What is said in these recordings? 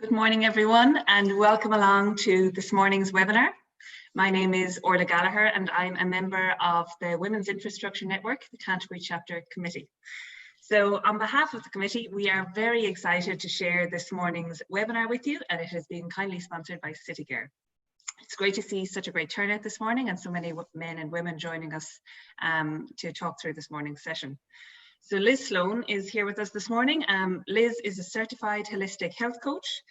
Good morning, everyone, and welcome along to this morning's webinar. My name is Orla Gallagher, and I'm a member of the Women's Infrastructure Network, the Canterbury Chapter Committee. So on behalf of the committee, we are very excited to share this morning's webinar with you, and it has been kindly sponsored by CityGear. It's great to see such a great turnout this morning and so many men and women joining us to talk through this morning's session. So Liz Sloan is here with us this morning. Liz is a certified holistic health coach.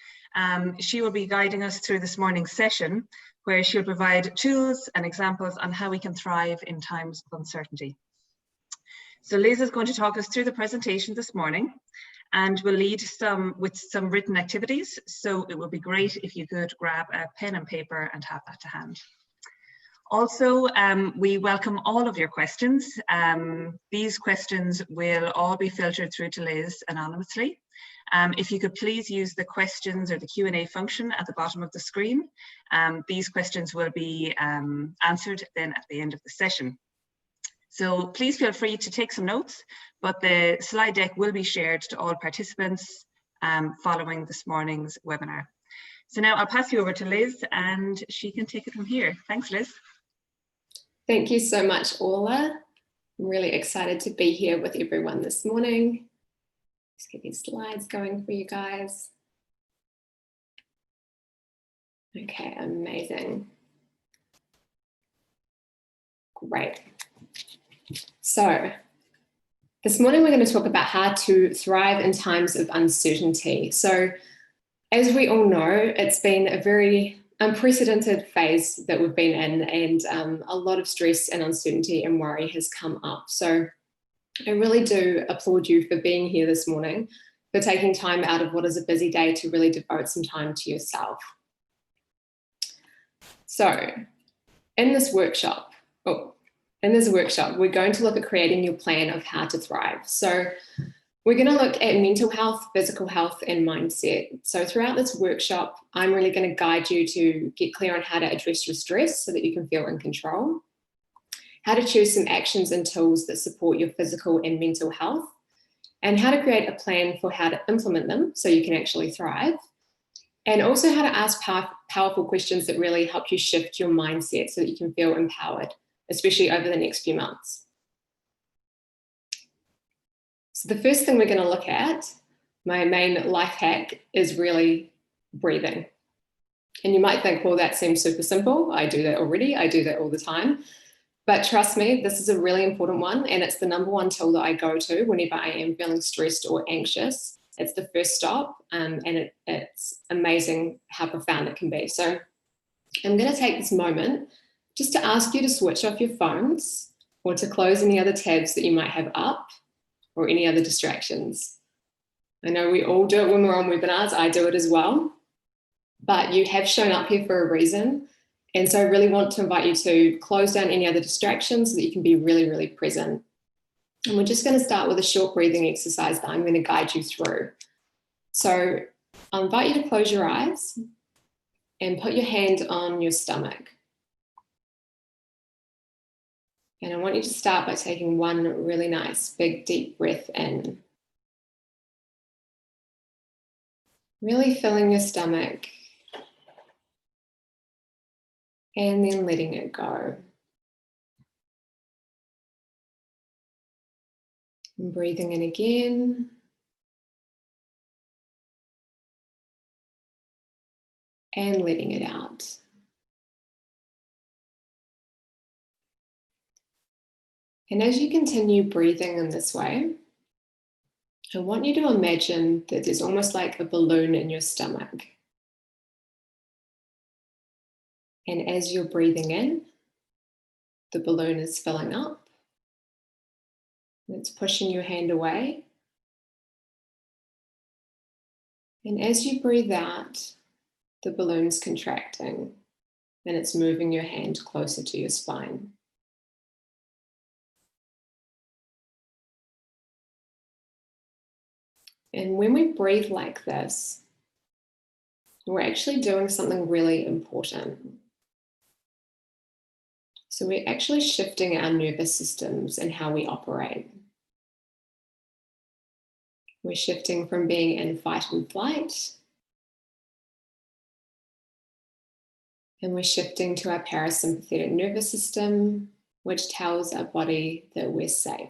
She will be guiding us through this morning's session, where she'll provide tools and examples on how we can thrive in times of uncertainty. So Liz is going to talk us through the presentation this morning, and will lead with some written activities. So it would be great if you could grab a pen and paper and have that to hand. Also, we welcome all of your questions. These questions will all be filtered through to Liz anonymously. If you could please use the questions or the Q&A function at the bottom of the screen. These questions will be answered then at the end of the session. So please feel free to take some notes, but the slide deck will be shared to all participants following this morning's webinar. So now I'll pass you over to Liz and she can take it from here. Thanks, Liz. Thank you so much, Orla. I'm really excited to be here with everyone this morning. Just get these slides going for you guys. Okay, amazing. Great. So this morning we're going to talk about how to thrive in times of uncertainty. So as we all know, it's been a very unprecedented phase that we've been in, and a lot of stress and uncertainty and worry has come up. So I really do applaud you for being here this morning, for taking time out of what is a busy day to really devote some time to yourself. So in this workshop, we're going to look at creating your plan of how to thrive. So we're going to look at mental health, physical health, and mindset. So throughout this workshop, I'm really going to guide you to get clear on how to address your stress so that you can feel in control, how to choose some actions and tools that support your physical and mental health, and how to create a plan for how to implement them so you can actually thrive, and also how to ask powerful questions that really help you shift your mindset so that you can feel empowered, especially over the next few months. So the first thing we're going to look at, my main life hack, is really breathing. And you might think, well, that seems super simple. I do that already. I do that all the time. But trust me, this is a really important one. And it's the #1 tool that I go to whenever I am feeling stressed or anxious. It's the first stop. And it's amazing how profound it can be. So I'm going to take this moment just to ask you to switch off your phones or to close any other tabs that you might have up, or any other distractions. I know we all do it when we're on webinars. I do it as well. But you have shown up here for a reason. And so I really want to invite you to close down any other distractions so that you can be really, really present. And we're just going to start with a short breathing exercise that I'm going to guide you through. So I'll invite you to close your eyes and put your hand on your stomach. And I want you to start by taking one really nice, big, deep breath in. Really filling your stomach. And then letting it go. And breathing in again. And letting it out. And as you continue breathing in this way, I want you to imagine that there's almost like a balloon in your stomach. And as you're breathing in, the balloon is filling up. It's pushing your hand away. And as you breathe out, the balloon's contracting and it's moving your hand closer to your spine. And when we breathe like this, we're actually doing something really important. So we're actually shifting our nervous systems and how we operate. We're shifting from being in fight and flight And we're shifting to our parasympathetic nervous system, which tells our body that we're safe.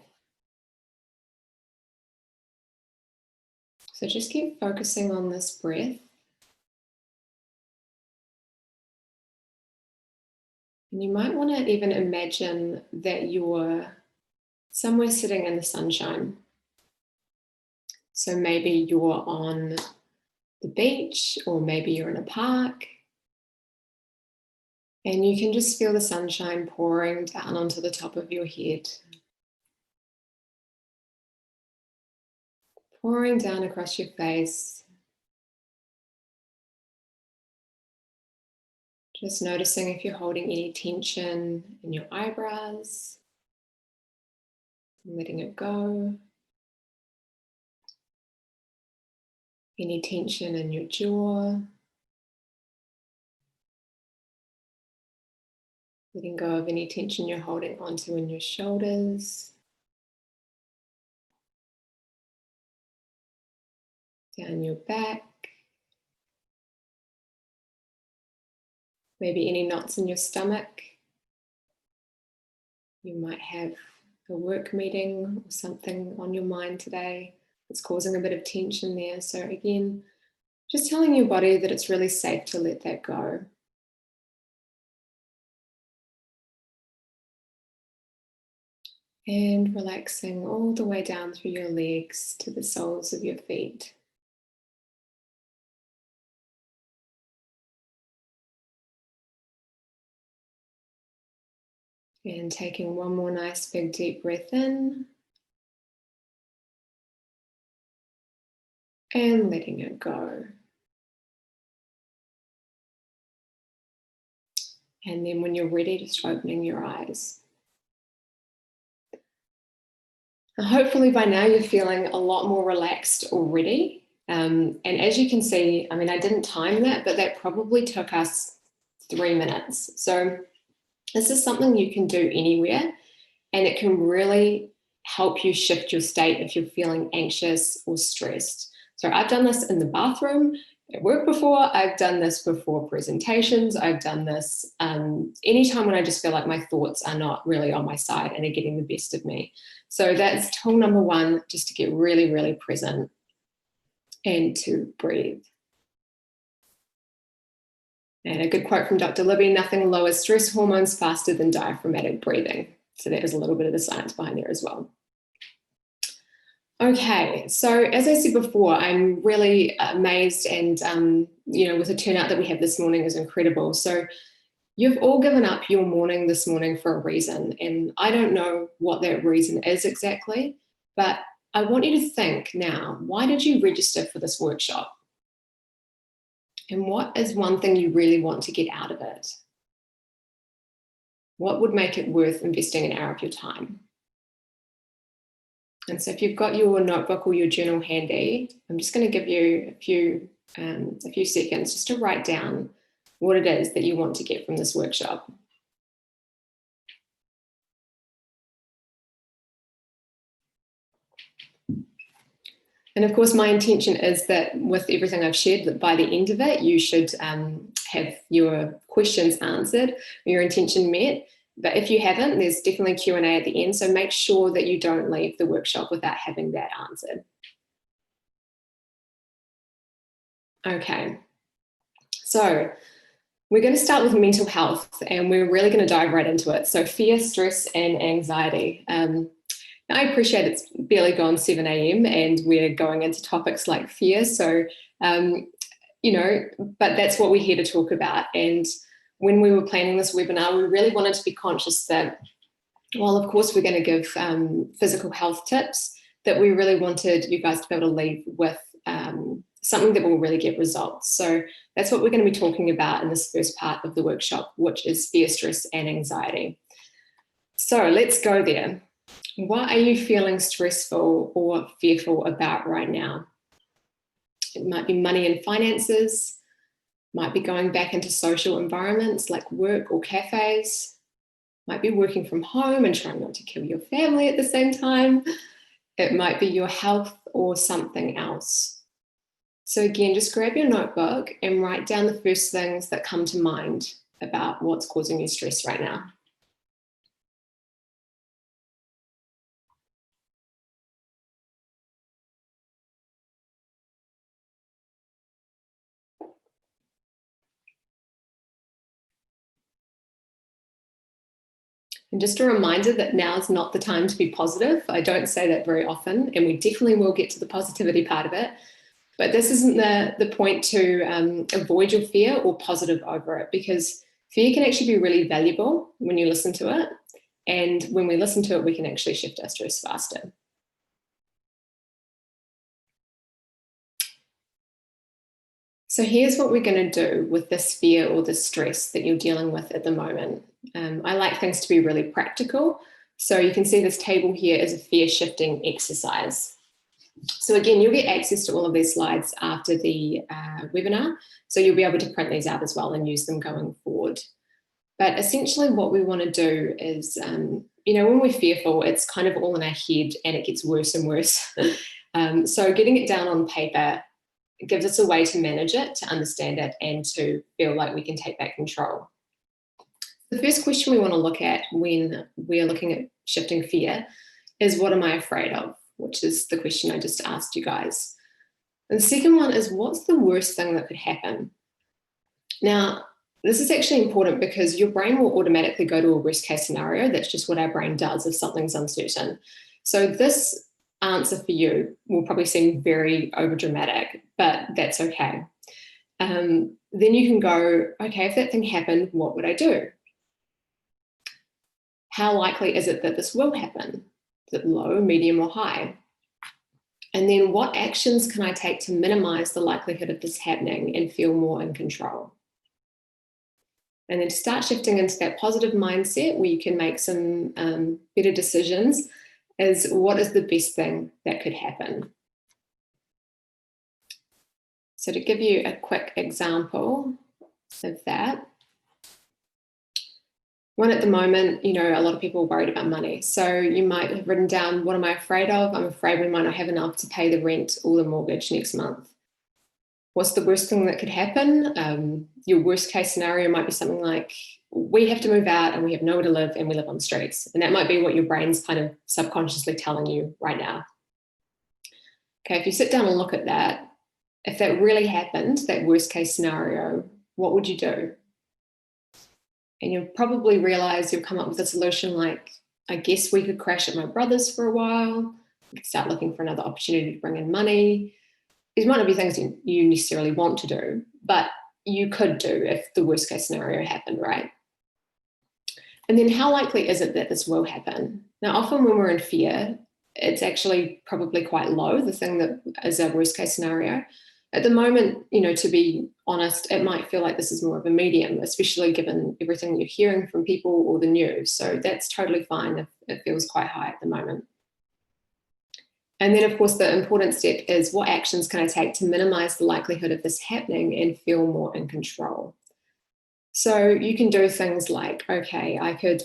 So just keep focusing on this breath. And you might want to even imagine that you're somewhere sitting in the sunshine. So maybe you're on the beach, or maybe you're in a park. And you can just feel the sunshine pouring down onto the top of your head, pouring down across your face. Just noticing if you're holding any tension in your eyebrows, letting it go. Any tension in your jaw, letting go of any tension you're holding onto in your shoulders, down your back, maybe any knots in your stomach. You might have a work meeting or something on your mind today that's causing a bit of tension there. So again, just telling your body that it's really safe to let that go. And relaxing all the way down through your legs to the soles of your feet. And taking one more nice big deep breath in. And letting it go. And then when you're ready, just opening your eyes. And hopefully by now you're feeling a lot more relaxed already. And as you can see, I mean, I didn't time that, but that probably took us 3 minutes. So this is something you can do anywhere, and it can really help you shift your state if you're feeling anxious or stressed. So I've done this in the bathroom at work before. I've done this before presentations. I've done this anytime when I just feel like my thoughts are not really on my side and are getting the best of me. So that's tool number 1, just to get really, really present and to breathe. And a good quote from Dr. Libby: nothing lowers stress hormones faster than diaphragmatic breathing. So that is a little bit of the science behind there as well. Okay, so as I said before, I'm really amazed, and with the turnout that we have this morning is incredible. So you've all given up your morning this morning for a reason, and I don't know what that reason is exactly, but I want you to think now, why did you register for this workshop? And what is one thing you really want to get out of it? What would make it worth investing an hour of your time? And so if you've got your notebook or your journal handy, I'm just going to give you a few seconds just to write down what it is that you want to get from this workshop. And of course, my intention is that with everything I've shared, that by the end of it, you should have your questions answered, your intention met. But if you haven't, there's definitely Q&A at the end. So make sure that you don't leave the workshop without having that answered. Okay, so we're going to start with mental health, and we're really going to dive right into it. So fear, stress, and anxiety. I appreciate it's barely gone 7 a.m. and we're going into topics like fear. So, but that's what we're here to talk about. And when we were planning this webinar, we really wanted to be conscious that, while of course we're going to give physical health tips, that we really wanted you guys to be able to leave with something that will really get results. So that's what we're going to be talking about in this first part of the workshop, which is fear, stress, and anxiety. So let's go there. What are you feeling stressful or fearful about right now? It might be money and finances, might be going back into social environments like work or cafes, might be working from home and trying not to kill your family at the same time. It might be your health or something else. So again, just grab your notebook and write down the first things that come to mind. about what's causing you stress right now. And just a reminder that now is not the time to be positive. I don't say that very often, and we definitely will get to the positivity part of it. But this isn't the point to avoid your fear or positive over it, because fear can actually be really valuable when you listen to it. And when we listen to it, we can actually shift our stress faster. So here's what we're going to do with this fear or this stress that you're dealing with at the moment. I like things to be really practical. So you can see this table here is a fear shifting exercise. So again, you'll get access to all of these slides after the webinar. So you'll be able to print these out as well and use them going forward. But essentially what we want to do is, when we're fearful, it's kind of all in our head and it gets worse and worse. So getting it down on paper gives us a way to manage it, to understand it, and to feel like we can take back control. The first question we want to look at when we are looking at shifting fear is, what am I afraid of? Which is the question I just asked you guys. And the second one is, what's the worst thing that could happen? Now, this is actually important because your brain will automatically go to a worst case scenario. That's just what our brain does if something's uncertain. So this answer for you will probably seem very overdramatic, but that's okay. Then you can go, okay, if that thing happened, what would I do? How likely is it that this will happen? Is it low, medium, or high? And then what actions can I take to minimize the likelihood of this happening and feel more in control? And then to start shifting into that positive mindset where you can make some better decisions, is what is the best thing that could happen? So to give you a quick example of that, one at the moment, a lot of people are worried about money. So you might have written down, what am I afraid of? I'm afraid we might not have enough to pay the rent or the mortgage next month. What's the worst thing that could happen? Your worst case scenario might be something like, we have to move out and we have nowhere to live and we live on the streets. And that might be what your brain's kind of subconsciously telling you right now. Okay, if you sit down and look at that, if that really happened, that worst case scenario, what would you do? And you'll probably realize you'll come up with a solution like, I guess we could crash at my brother's for a while. We could start looking for another opportunity to bring in money. These might not be things you necessarily want to do, but you could do if the worst case scenario happened, right? And then how likely is it that this will happen? Now, often when we're in fear, it's actually probably quite low, the thing that is our worst case scenario. At the moment, to be honest, it might feel like this is more of a medium, especially given everything you're hearing from people or the news. So that's totally fine if it feels quite high at the moment. And then, of course, the important step is, what actions can I take to minimize the likelihood of this happening and feel more in control? So you can do things like, okay, I could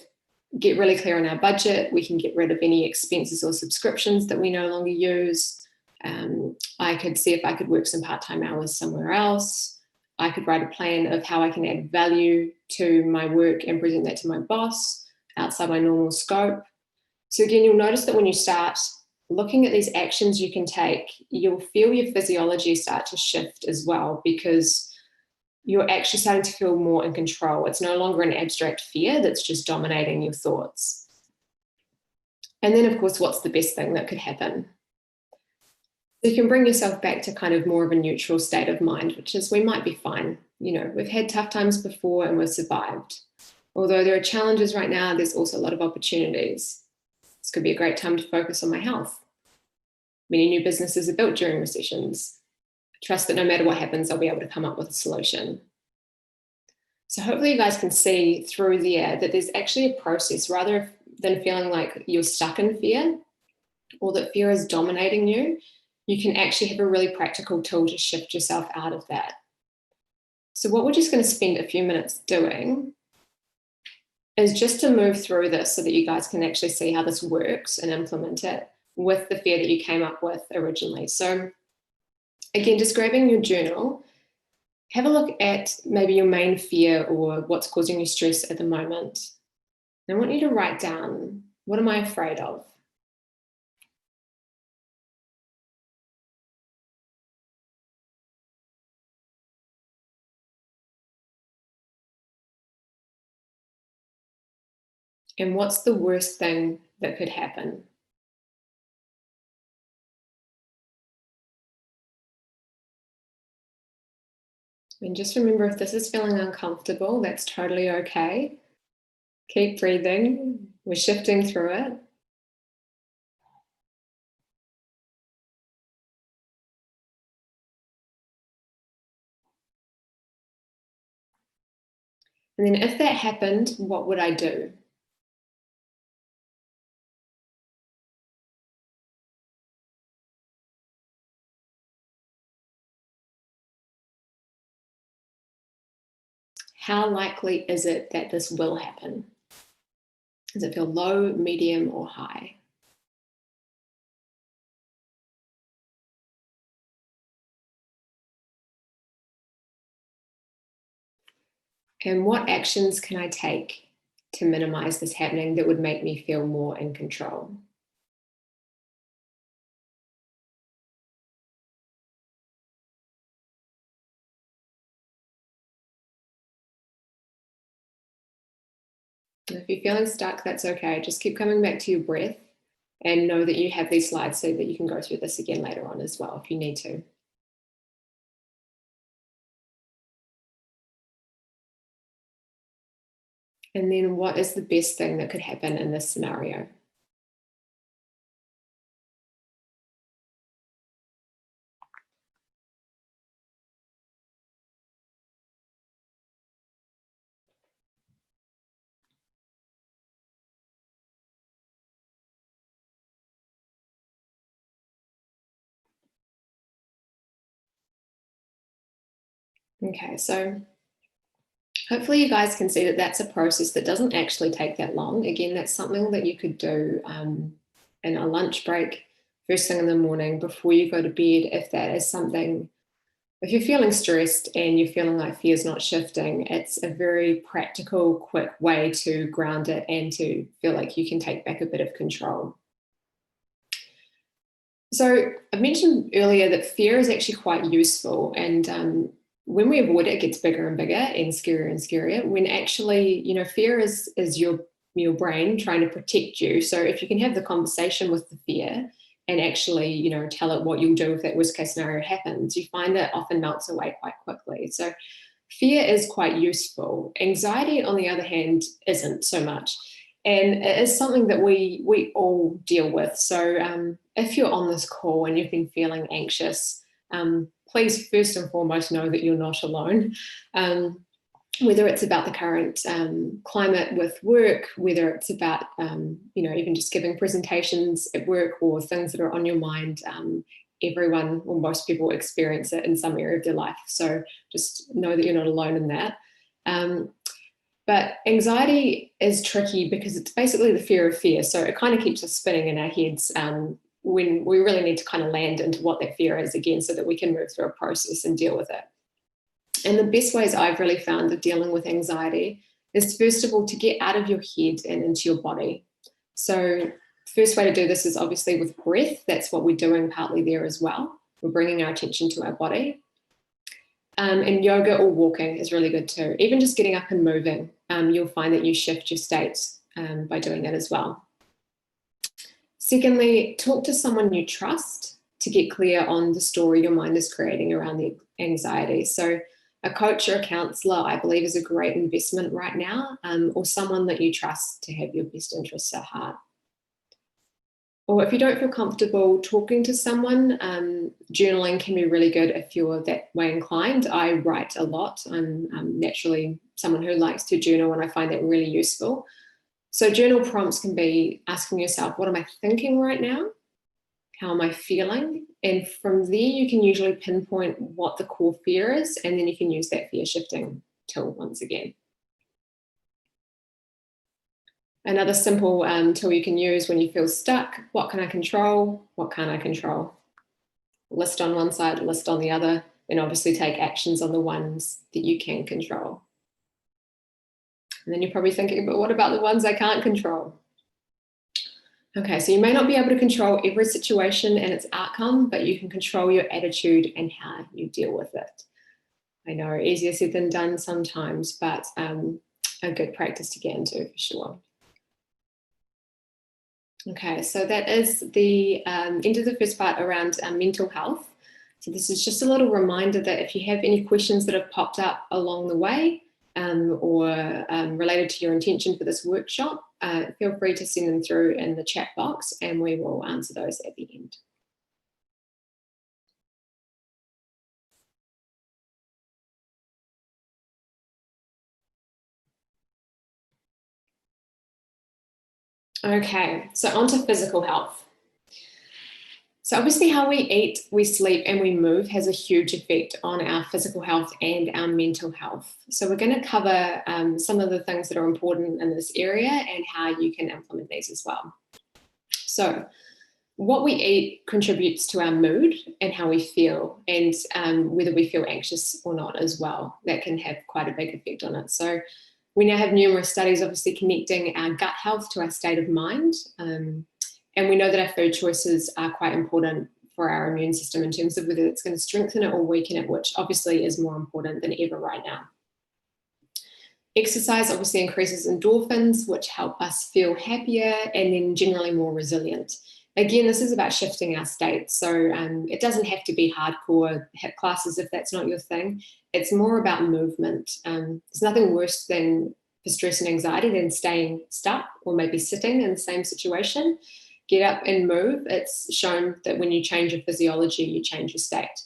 get really clear on our budget. We can get rid of any expenses or subscriptions that we no longer use. I could see if I could work some part-time hours somewhere else. I could write a plan of how I can add value to my work and present that to my boss outside my normal scope. So again, you'll notice that when you start looking at these actions you can take, you'll feel your physiology start to shift as well, because you're actually starting to feel more in control. It's no longer an abstract fear that's just dominating your thoughts. And then, of course, what's the best thing that could happen? You can bring yourself back to kind of more of a neutral state of mind, which is, we might be fine. We've had tough times before and we've survived. Although there are challenges right now, there's also a lot of opportunities. This could be a great time to focus on my health. Many new businesses are built during recessions. Trust that no matter what happens, I'll be able to come up with a solution. So hopefully you guys can see through there that there's actually a process, rather than feeling like you're stuck in fear or that fear is dominating you. You can actually have a really practical tool to shift yourself out of that. So what we're just going to spend a few minutes doing is just to move through this so that you guys can actually see how this works and implement it with the fear that you came up with originally. So again, just grabbing your journal, have a look at maybe your main fear or what's causing you stress at the moment. And I want you to write down, what am I afraid of? And what's the worst thing that could happen? And just remember, if this is feeling uncomfortable, that's totally okay. Keep breathing. We're shifting through it. And then if that happened, what would I do? How likely is it that this will happen? Does it feel low, medium, or high? And what actions can I take to minimize this happening that would make me feel more in control? And if you're feeling stuck, that's okay. Just keep coming back to your breath and know that you have these slides so that you can go through this again later on as well if you need to. And then what is the best thing that could happen in this scenario? Okay, so hopefully you guys can see that that's a process that doesn't actually take that long. Again, that's something that you could do in a lunch break, first thing in the morning, before you go to bed, if that is something. If you're feeling stressed and you're feeling like fear's not shifting, it's a very practical, quick way to ground it and to feel like you can take back a bit of control. So I mentioned earlier that fear is actually quite useful, and when we avoid it, it gets bigger and bigger and scarier. When actually, fear is your brain trying to protect you. So if you can have the conversation with the fear and actually, tell it what you'll do if that worst case scenario happens, you find that often melts away quite quickly. So fear is quite useful. Anxiety, on the other hand, isn't so much. And it is something that we all deal with. So if you're on this call and you've been feeling anxious, please first and foremost know that you're not alone. Whether it's about the current climate with work, whether it's about even just giving presentations at work or things that are on your mind, everyone or most people experience it in some area of their life. So just know that you're not alone in that. But anxiety is tricky because it's basically the fear of fear. So it kind of keeps us spinning in our heads when we really need to kind of land into what that fear is again so that we can move through a process and deal with it. And the best ways I've really found of dealing with anxiety is, first of all, to get out of your head and into your body. So first way to do this is obviously with breath. That's what we're doing partly there as well. We're bringing our attention to our body. And yoga or walking is really good too. Even just getting up and moving, you'll find that you shift your state by doing that as well. Secondly, talk to someone you trust to get clear on the story your mind is creating around the anxiety. So a coach or a counsellor, I believe, is a great investment right now, or someone that you trust to have your best interests at heart. Or if you don't feel comfortable talking to someone, journaling can be really good if you're that way inclined. I write a lot. I'm naturally someone who likes to journal, and I find that really useful. So journal prompts can be asking yourself, what am I thinking right now? How am I feeling? And from there, you can usually pinpoint what the core fear is, and then you can use that fear shifting tool once again. Another simple tool you can use when you feel stuck: what can I control? What can't I control? List on one side, list on the other. and obviously take actions on the ones that you can control. And then you're probably thinking, but what about the ones I can't control? Okay, so you may not be able to control every situation and its outcome, but you can control your attitude and how you deal with it. I know, easier said than done sometimes, but a good practice to get into for sure. Okay, so that is the end of the first part around mental health. So this is just a little reminder that if you have any questions that have popped up along the way or related to your intention for this workshop, feel free to send them through in the chat box and we will answer those at the end. Okay, so on to physical health. So obviously how we eat, we sleep and we move has a huge effect on our physical health and our mental health. So we're going to cover some of the things that are important in this area and how you can implement these as well. So what we eat contributes to our mood and how we feel, and whether we feel anxious or not as well. That can have quite a big effect on it. So we now have numerous studies obviously connecting our gut health to our state of mind. And we know that our food choices are quite important for our immune system in terms of whether it's going to strengthen it or weaken it, which obviously is more important than ever right now. Exercise obviously increases endorphins, which help us feel happier and then generally more resilient. Again, this is about shifting our state. So it doesn't have to be hardcore HIIT classes if that's not your thing. It's more about movement. There's nothing worse than for stress and anxiety than staying stuck or maybe sitting in the same situation. Get up and move. It's shown that when you change your physiology, you change your state.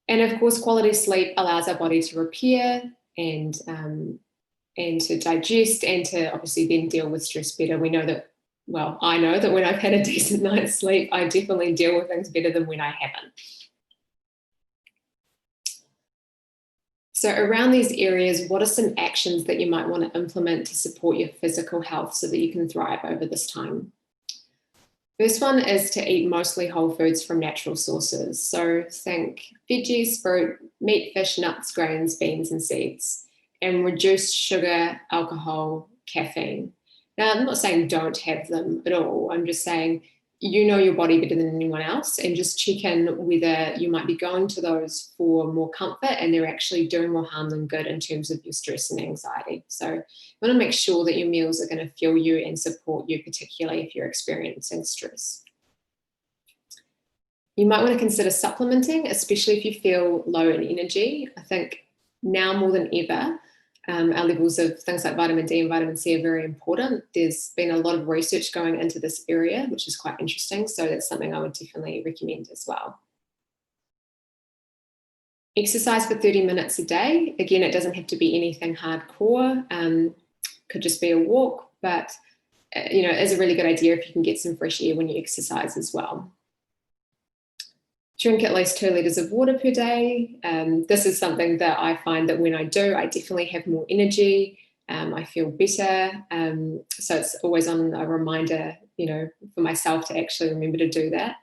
And of course, quality sleep allows our body to repair and to digest and to obviously then deal with stress better. We know that, well, I know that when I've had a decent night's sleep, I definitely deal with things better than when I haven't. So around these areas, what are some actions that you might want to implement to support your physical health so that you can thrive over this time? First one is to eat mostly whole foods from natural sources. So think veggies, fruit, meat, fish, nuts, grains, beans, and seeds, and reduce sugar, alcohol, caffeine. Now, I'm not saying don't have them at all. I'm just saying you know your body better than anyone else, and just check in whether you might be going to those for more comfort and they're actually doing more harm than good in terms of your stress and anxiety. So you want to make sure that your meals are going to fuel you and support you, particularly if you're experiencing stress. You might want to consider supplementing, especially if you feel low in energy. I think now more than ever, our levels of things like vitamin D and vitamin C are very important. There's been a lot of research going into this area, which is quite interesting. So that's something I would definitely recommend as well. Exercise for 30 minutes a day. Again, it doesn't have to be anything hardcore. Could just be a walk, but you know, it is a really good idea if you can get some fresh air when you exercise as well. Drink at least 2 liters of water per day. This is something that I find that when I do, I definitely have more energy. I feel better. So it's always on a reminder, you know, for myself to actually remember to do that.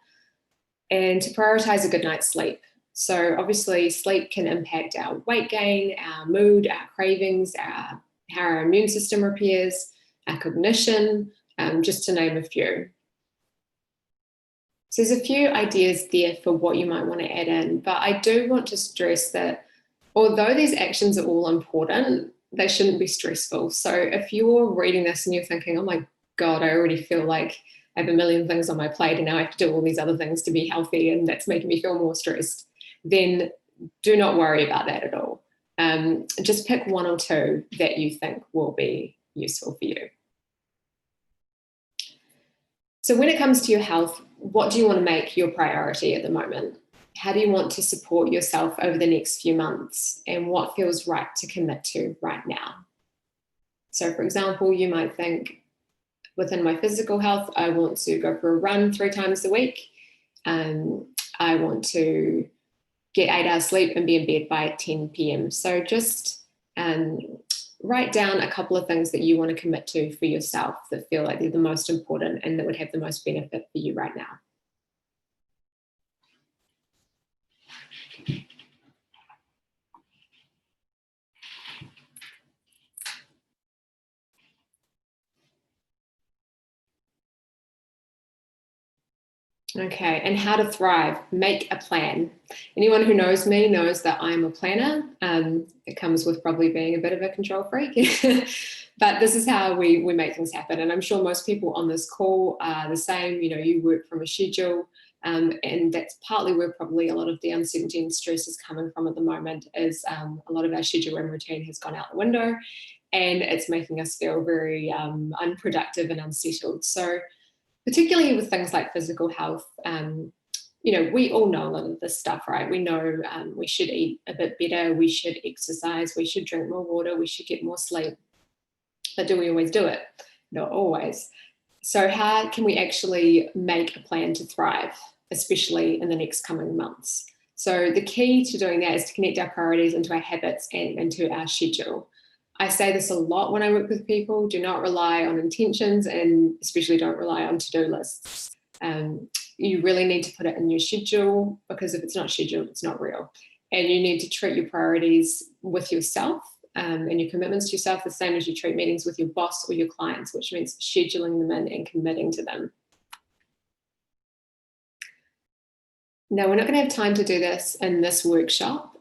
And to prioritize a good night's sleep. So obviously sleep can impact our weight gain, our mood, our cravings, how our immune system repairs, our cognition, just to name a few. So there's a few ideas there for what you might want to add in, but I do want to stress that although these actions are all important, they shouldn't be stressful. So if you're reading this and you're thinking, oh my God, I already feel like I have a million things on my plate and now I have to do all these other things to be healthy and that's making me feel more stressed, then do not worry about that at all. Just pick 1 or 2 that you think will be useful for you. So when it comes to your health, what do you want to make your priority at the moment? How do you want to support yourself over the next few months? And what feels right to commit to right now? So for example, you might think, within my physical health, I want to go for a run 3 times a week. I want to get 8 hours sleep and be in bed by 10 p.m. So just write down a couple of things that you want to commit to for yourself that feel like they're the most important and that would have the most benefit for you right now. Okay, and how to thrive, make a plan. Anyone who knows me knows that I'm a planner. It comes with probably being a bit of a control freak, but this is how we make things happen. And I'm sure most people on this call are the same. You know, you work from a schedule, and that's partly where probably a lot of the uncertainty and stress is coming from at the moment, is a lot of our schedule and routine has gone out the window, and it's making us feel very unproductive and unsettled. So particularly with things like physical health, you know, we all know a lot of this stuff, right? We know we should eat a bit better, we should exercise, we should drink more water, we should get more sleep. But do we always do it? Not always. So how can we actually make a plan to thrive, especially in the next coming months? So the key to doing that is to connect our priorities into our habits and into our schedule. I say this a lot when I work with people: do not rely on intentions, and especially don't rely on to-do lists. You really need to put it in your schedule, because if it's not scheduled, it's not real. And you need to treat your priorities with yourself and your commitments to yourself the same as you treat meetings with your boss or your clients, which means scheduling them in and committing to them. Now, we're not going to have time to do this in this workshop,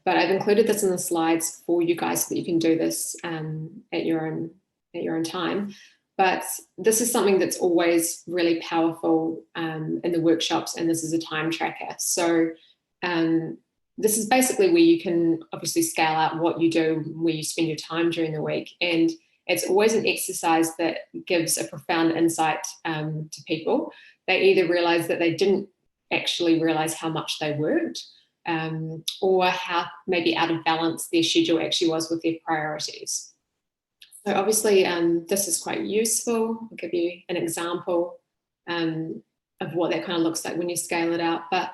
but I've included this in the slides for you guys so that you can do this at your own time. But this is something that's always really powerful in the workshops, and this is a time tracker. So this is basically where you can obviously scale out what you do, where you spend your time during the week. And it's always an exercise that gives a profound insight to people. They either realize that they didn't actually realize how much they worked, or how maybe out of balance their schedule actually was with their priorities. So obviously this is quite useful. I'll give you an example of what that kind of looks like when you scale it out. But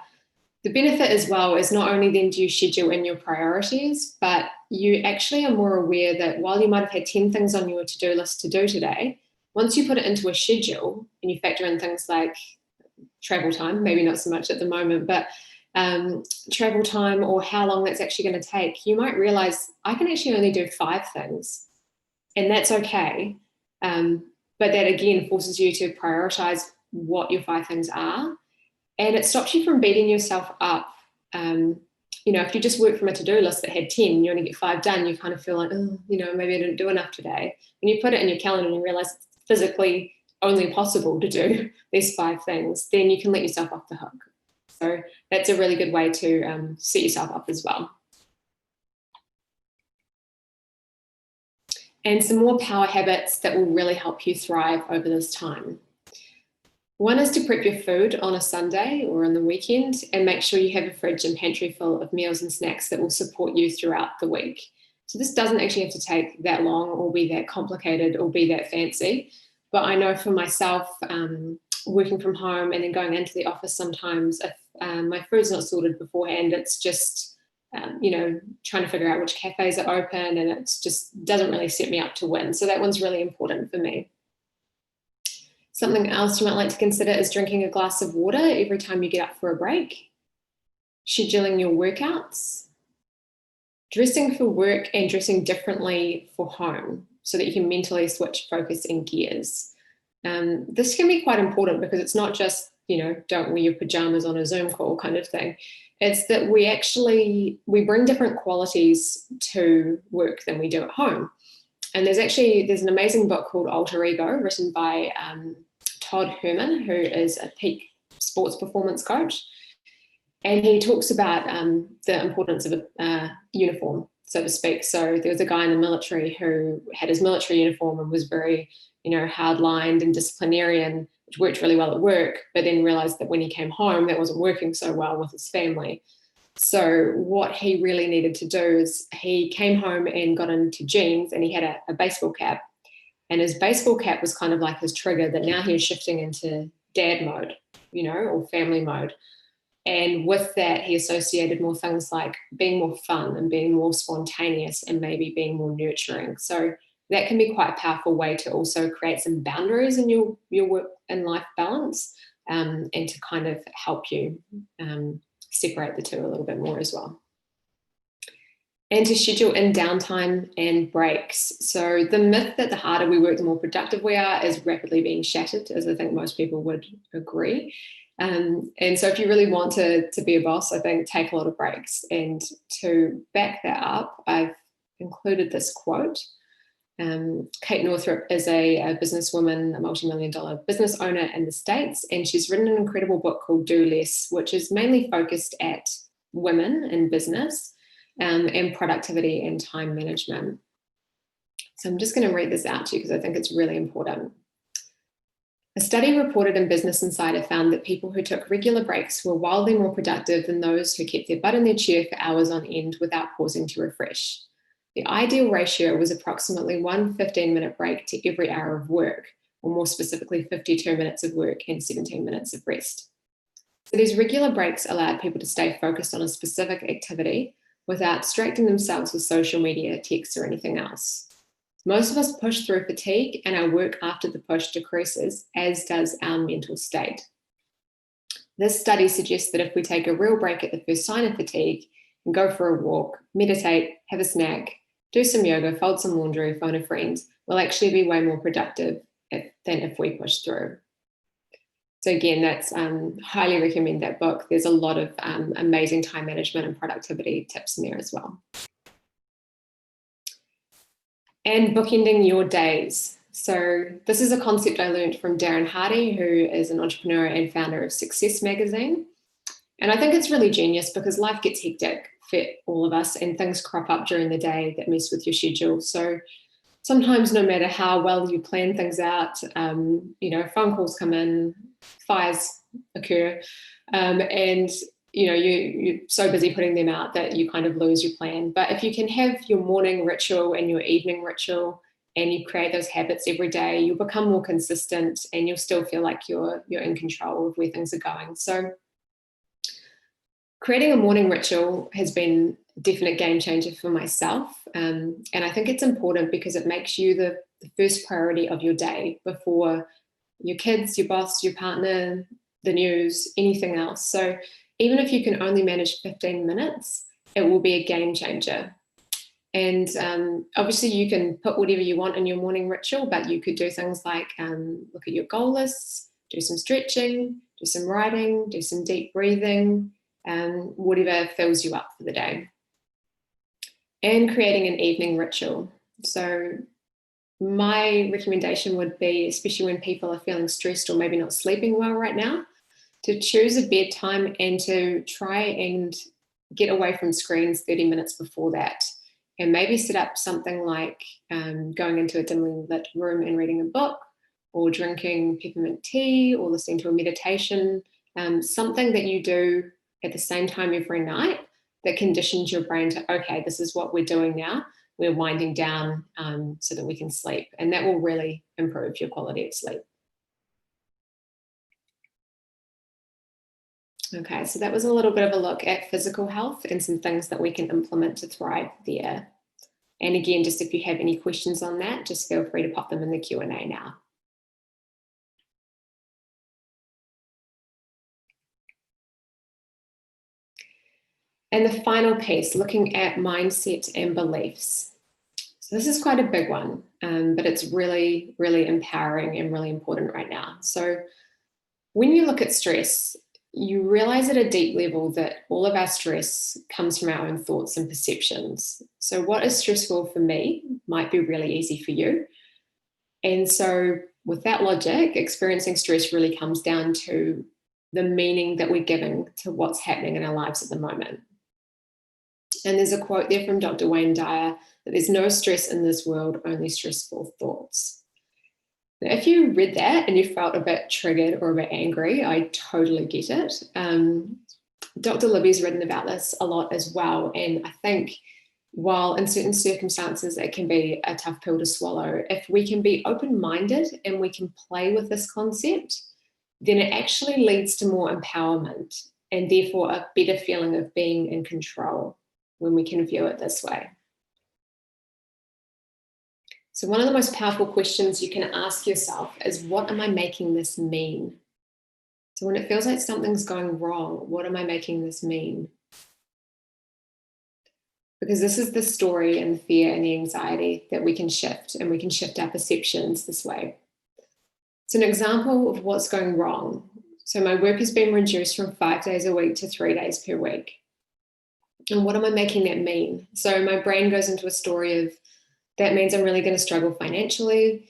the benefit as well is not only then do you schedule in your priorities, but you actually are more aware that while you might have had 10 things on your to-do list to do today, once you put it into a schedule and you factor in things like travel time, maybe not so much at the moment, but travel time or how long that's actually going to take, you might realize I can actually only do 5 things, and that's okay. But that again forces you to prioritize what your 5 things are, and it stops you from beating yourself up. You know, if you just work from a to-do list that had 10, you only get 5 done, you kind of feel like, oh, you know, maybe I didn't do enough today. When you put it in your calendar and you realize it's physically only possible to do these 5 things, then you can let yourself off the hook. So that's a really good way to set yourself up as well. And some more power habits that will really help you thrive over this time. One is to prep your food on a Sunday or on the weekend, and make sure you have a fridge and pantry full of meals and snacks that will support you throughout the week. So this doesn't actually have to take that long or be that complicated or be that fancy. But I know for myself, working from home and then going into the office sometimes, if my food's not sorted beforehand, it's just, you know, trying to figure out which cafes are open, and it just doesn't really set me up to win. So that one's really important for me. Something else you might like to consider is drinking a glass of water every time you get up for a break, scheduling your workouts, dressing for work and dressing differently for home so that you can mentally switch focus and gears. This can be quite important because it's not just, you know, don't wear your pajamas on a Zoom call kind of thing. It's that we bring different qualities to work than we do at home. And there's an amazing book called Alter Ego, written by Todd Herman, who is a peak sports performance coach. And he talks about the importance of a uniform, so to speak. So there was a guy in the military who had his military uniform and was very, you know, hard-lined and disciplinarian, which worked really well at work, but then realized that when he came home, that wasn't working so well with his family. So what he really needed to do is he came home and got into jeans, and he had a baseball cap. And his baseball cap was kind of like his trigger that now he was shifting into dad mode, you know, or family mode. And with that, he associated more things like being more fun and being more spontaneous and maybe being more nurturing. So that can be quite a powerful way to also create some boundaries in your work and life balance, and to kind of help you separate the two a little bit more as well. and to schedule in downtime and breaks. So the myth that the harder we work, the more productive we are is rapidly being shattered, as I think most people would agree. And so if you really want to be a boss, I think take a lot of breaks. And to back that up, I've included this quote. Kate Northrup is a businesswoman, a multi-million-dollar business owner in the States, and she's written an incredible book called Do Less, which is mainly focused at women in business and productivity and time management. So I'm just going to read this out to you because I think it's really important. A study reported in Business Insider found that people who took regular breaks were wildly more productive than those who kept their butt in their chair for hours on end without pausing to refresh. The ideal ratio was approximately 1 15-minute break to every hour of work, or more specifically 52 minutes of work and 17 minutes of rest. So these regular breaks allowed people to stay focused on a specific activity without distracting themselves with social media, texts, or anything else. Most of us push through fatigue, and our work after the push decreases, as does our mental state. This study suggests that if we take a real break at the first sign of fatigue and go for a walk, meditate, have a snack, do some yoga, fold some laundry, phone a friend, we'll actually be way more productive than if we push through. So again, that's highly recommend that book. There's a lot of amazing time management and productivity tips in there as well. And bookending your days. So this is a concept I learned from Darren Hardy, who is an entrepreneur and founder of Success Magazine. And I think it's really genius because life gets hectic for all of us and things crop up during the day that mess with your schedule. So sometimes no matter how well you plan things out, phone calls come in, fires occur, and you're so busy putting them out that you kind of lose your plan. But if you can have your morning ritual and your evening ritual and you create those habits every day, you'll become more consistent and you'll still feel like you're in control of where things are going. So creating a morning ritual has been a definite game changer for myself. And I think it's important because it makes you the first priority of your day before your kids, your boss, your partner, the news, anything else. So even if you can only manage 15 minutes, it will be a game changer. And obviously you can put whatever you want in your morning ritual, but you could do things like look at your goal lists, do some stretching, do some writing, do some deep breathing, whatever fills you up for the day. And creating an evening ritual. So my recommendation would be, especially when people are feeling stressed or maybe not sleeping well right now, to choose a bedtime and to try and get away from screens 30 minutes before that. And maybe set up something like going into a dimly lit room and reading a book, or drinking peppermint tea, or listening to a meditation, something that you do at the same time every night that conditions your brain to, okay, this is what we're doing now. We're winding down so that we can sleep. And that will really improve your quality of sleep. Okay, so that was a little bit of a look at physical health and some things that we can implement to thrive there. And again, just if you have any questions on that, just feel free to pop them in the Q&A now. And the final piece, looking at mindset and beliefs. So this is quite a big one, but it's really, really empowering and really important right now. So when you look at stress, you realize at a deep level that all of our stress comes from our own thoughts and perceptions. So what is stressful for me might be really easy for you. And so with that logic, experiencing stress really comes down to the meaning that we're giving to what's happening in our lives at the moment. And there's a quote there from Dr. Wayne Dyer that there's no stress in this world, only stressful thoughts. Now, if you read that and you felt a bit triggered or a bit angry, I totally get it. Dr. Libby's written about this a lot as well. And I think while in certain circumstances it can be a tough pill to swallow, if we can be open-minded and we can play with this concept, then it actually leads to more empowerment and therefore a better feeling of being in control when we can view it this way. So one of the most powerful questions you can ask yourself is, what am I making this mean? So when it feels like something's going wrong, what am I making this mean? because this is the story and the fear and the anxiety that we can shift, and we can shift our perceptions this way. It's an example of what's going wrong. So my work has been reduced from 5 days a week to 3 days per week. And what am I making that mean? So my brain goes into a story of, that means I'm really going to struggle financially.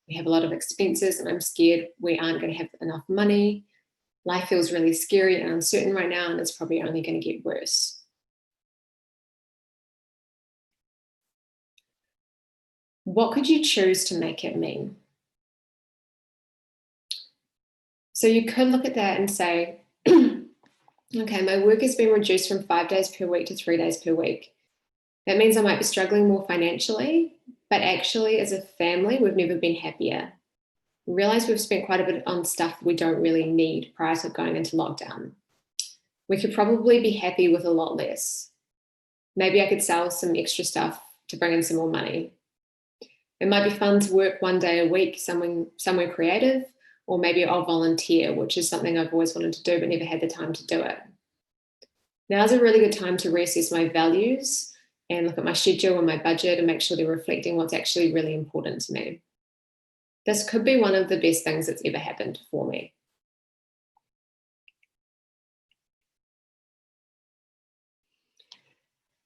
We have a lot of expenses and I'm scared we aren't going to have enough money. Life feels really scary and uncertain right now, and it's probably only going to get worse. What could you choose to make it mean? So you could look at that and say, okay, my work has been reduced from 5 days per week to 3 days per week. That means I might be struggling more financially, but actually as a family, we've never been happier. We realize we've spent quite a bit on stuff we don't really need prior to going into lockdown. We could probably be happy with a lot less. Maybe I could sell some extra stuff to bring in some more money. It might be fun to work 1 day a week somewhere creative, or maybe I'll volunteer, which is something I've always wanted to do but never had the time to do it. Now's a really good time to reassess my values and look at my schedule and my budget and make sure they're reflecting what's actually really important to me. This could be one of the best things that's ever happened for me.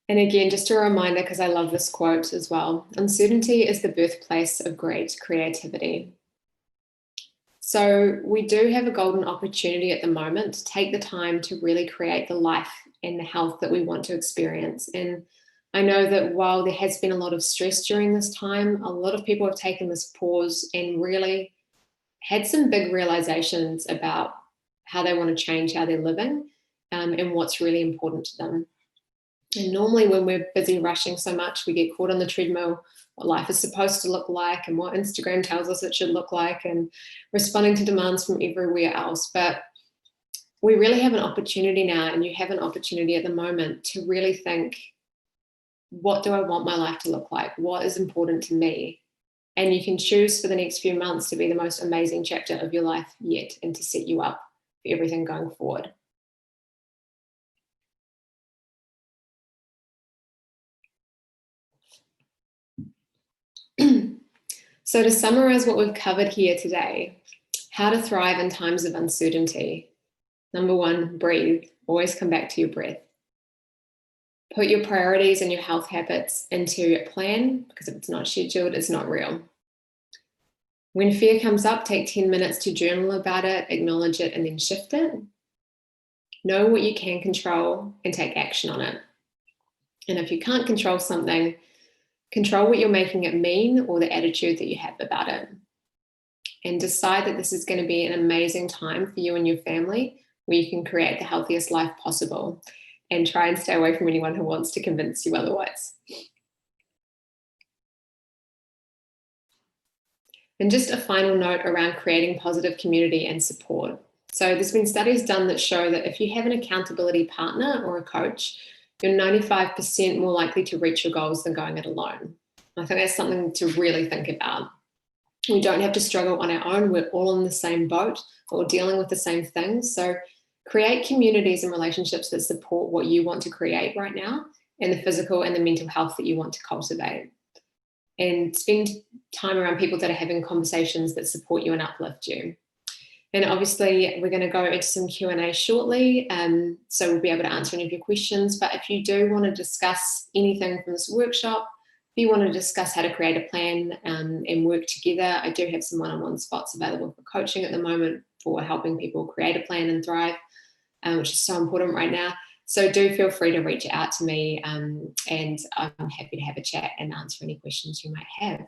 And again, just a reminder, because I love this quote as well, uncertainty is the birthplace of great creativity. So we do have a golden opportunity at the moment to take the time to really create the life and the health that we want to experience. And I know that while there has been a lot of stress during this time, a lot of people have taken this pause and really had some big realizations about how they want to change how they're living, and what's really important to them. And normally when we're busy rushing so much, we get caught on the treadmill, what life is supposed to look like and what Instagram tells us it should look like, and responding to demands from everywhere else. But we really have an opportunity now, and you have an opportunity at the moment to really think, what do I want my life to look like? What is important to me? And you can choose for the next few months to be the most amazing chapter of your life yet, and to set you up for everything going forward. So to summarize what we've covered here today, how to thrive in times of uncertainty. Number 1, breathe. Always come back to your breath. Put your priorities and your health habits into a plan, because if it's not scheduled, it's not real. When fear comes up, take 10 minutes to journal about it, acknowledge it, and then shift it. Know what you can control and take action on it. And if you can't control something, control what you're making it mean, or the attitude that you have about it. And decide that this is going to be an amazing time for you and your family, where you can create the healthiest life possible, and try and stay away from anyone who wants to convince you otherwise. And just a final note around creating positive community and support. So there's been studies done that show that if you have an accountability partner or a coach, you're 95% more likely to reach your goals than going it alone. I think that's something to really think about. We don't have to struggle on our own. We're all in the same boat, or dealing with the same things. So create communities and relationships that support what you want to create right now, and the physical and the mental health that you want to cultivate. And spend time around people that are having conversations that support you and uplift you. And obviously, we're going to go into some Q&A shortly, so we'll be able to answer any of your questions. But if you do want to discuss anything from this workshop, if you want to discuss how to create a plan and work together, I do have some one-on-one spots available for coaching at the moment for helping people create a plan and thrive, which is so important right now. So do feel free to reach out to me, and I'm happy to have a chat and answer any questions you might have.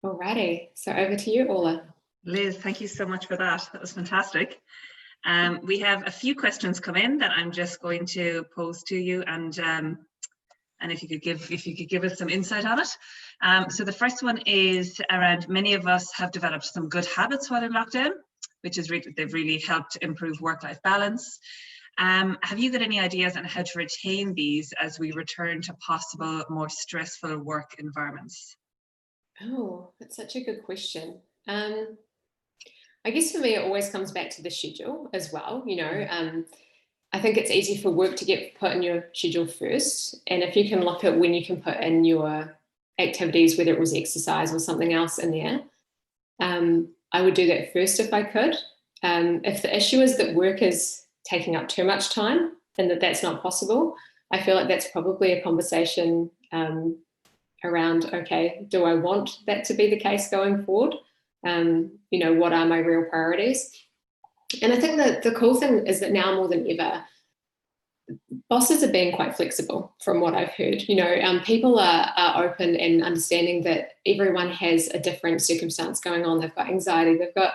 Alrighty, so over to you, Orla. Liz, thank you so much for that. That was fantastic. We have a few questions come in that I'm just going to pose to you, and if you could give us some insight on it. So the first one is around, many of us have developed some good habits while in lockdown, which is they've really helped improve work-life balance. Have you got any ideas on how to retain these as we return to possible more stressful work environments? Oh, that's such a good question. I guess for me, it always comes back to the schedule as well. I think it's easy for work to get put in your schedule first. And if you can look at when you can put in your activities, whether it was exercise or something else in there, I would do that first if I could. If the issue is that work is taking up too much time and that's not possible, I feel like that's probably a conversation around, okay, do I want that to be the case going forward? What are my real priorities? And I think that the cool thing is that now more than ever, bosses are being quite flexible from what I've heard. People are open and understanding that everyone has a different circumstance going on. They've got anxiety, they've got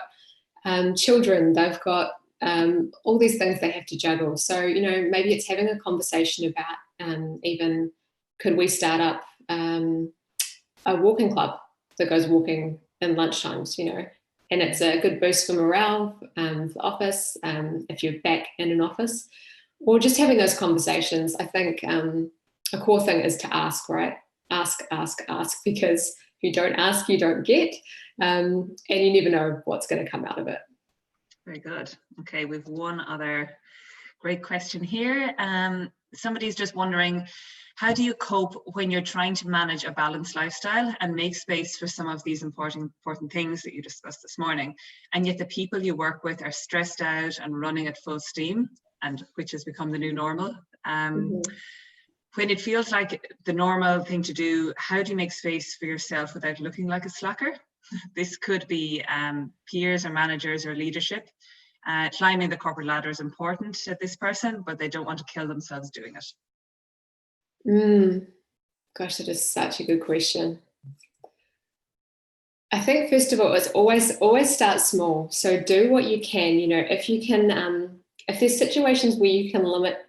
children, they've got all these things they have to juggle. So, maybe it's having a conversation about even could we start up a walking club that goes walking in lunchtimes, and it's a good boost for morale for the office, if you're back in an office, or just having those conversations. I think a core thing is to ask, right? Ask, because if you don't ask, you don't get, and you never know what's going to come out of it. Very good. Okay, we've one other great question here. Somebody's just wondering, how do you cope when you're trying to manage a balanced lifestyle and make space for some of these important things that you discussed this morning, and yet the people you work with are stressed out and running at full steam, and which has become the new normal? When it feels like the normal thing to do, how do you make space for yourself without looking like a slacker? This could be peers or managers or leadership. Climbing the corporate ladder is important to this person, but they don't want to kill themselves doing it. Gosh, that is such a good question. I think first of all, it's always start small. So do what you can. If you can, if there's situations where you can limit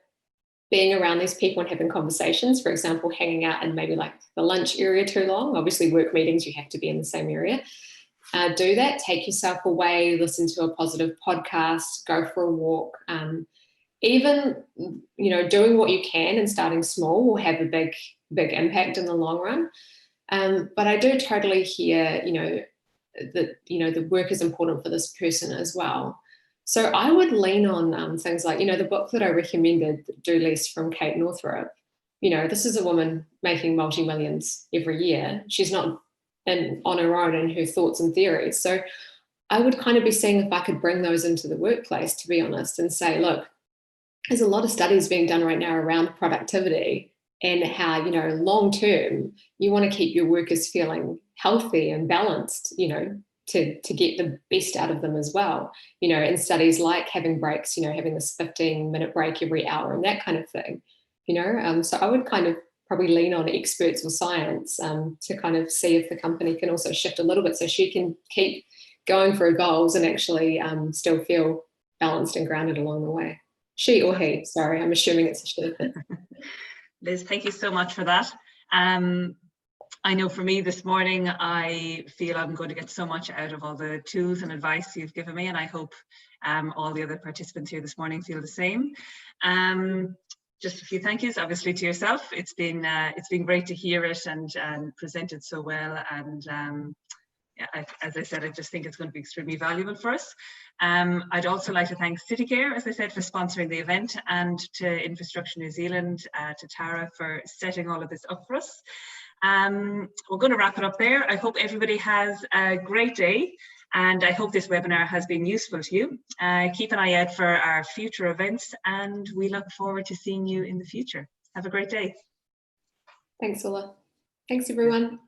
being around these people and having conversations, for example, hanging out in maybe like the lunch area too long. Obviously, work meetings, you have to be in the same area. Do that. Take yourself away. Listen to a positive podcast. Go for a walk. Even doing what you can and starting small will have a big impact in the long run. But I do totally hear that the work is important for this person as well. So I would lean on things like the book that I recommended, Do Less, from Kate Northrup. This is a woman making multi-millions every year. She's not on her own in her thoughts and theories. So I would kind of be seeing if I could bring those into the workplace, to be honest, and say, look, there's a lot of studies being done right now around productivity and how, long term, you want to keep your workers feeling healthy and balanced, to get the best out of them as well. In studies like having breaks, having this 15-minute break every hour and that kind of thing, So I would kind of probably lean on experts or science to kind of see if the company can also shift a little bit so she can keep going for her goals and actually still feel balanced and grounded along the way. She or he, sorry, I'm assuming it's a she. Liz, thank you so much for that. I know for me this morning, I feel I'm going to get so much out of all the tools and advice you've given me, and I hope all the other participants here this morning feel the same. Just a few thank yous, obviously, to yourself. It's been great to hear it and present it so well. And as I said, I just think it's going to be extremely valuable for us. I'd also like to thank CityCare, as I said, for sponsoring the event, and to Infrastructure New Zealand, to Tara for setting all of this up for us. We're going to wrap it up there. I hope everybody has a great day, and I hope this webinar has been useful to you. Keep an eye out for our future events, and we look forward to seeing you in the future. Have a great day. Thanks, Ola. Thanks, everyone.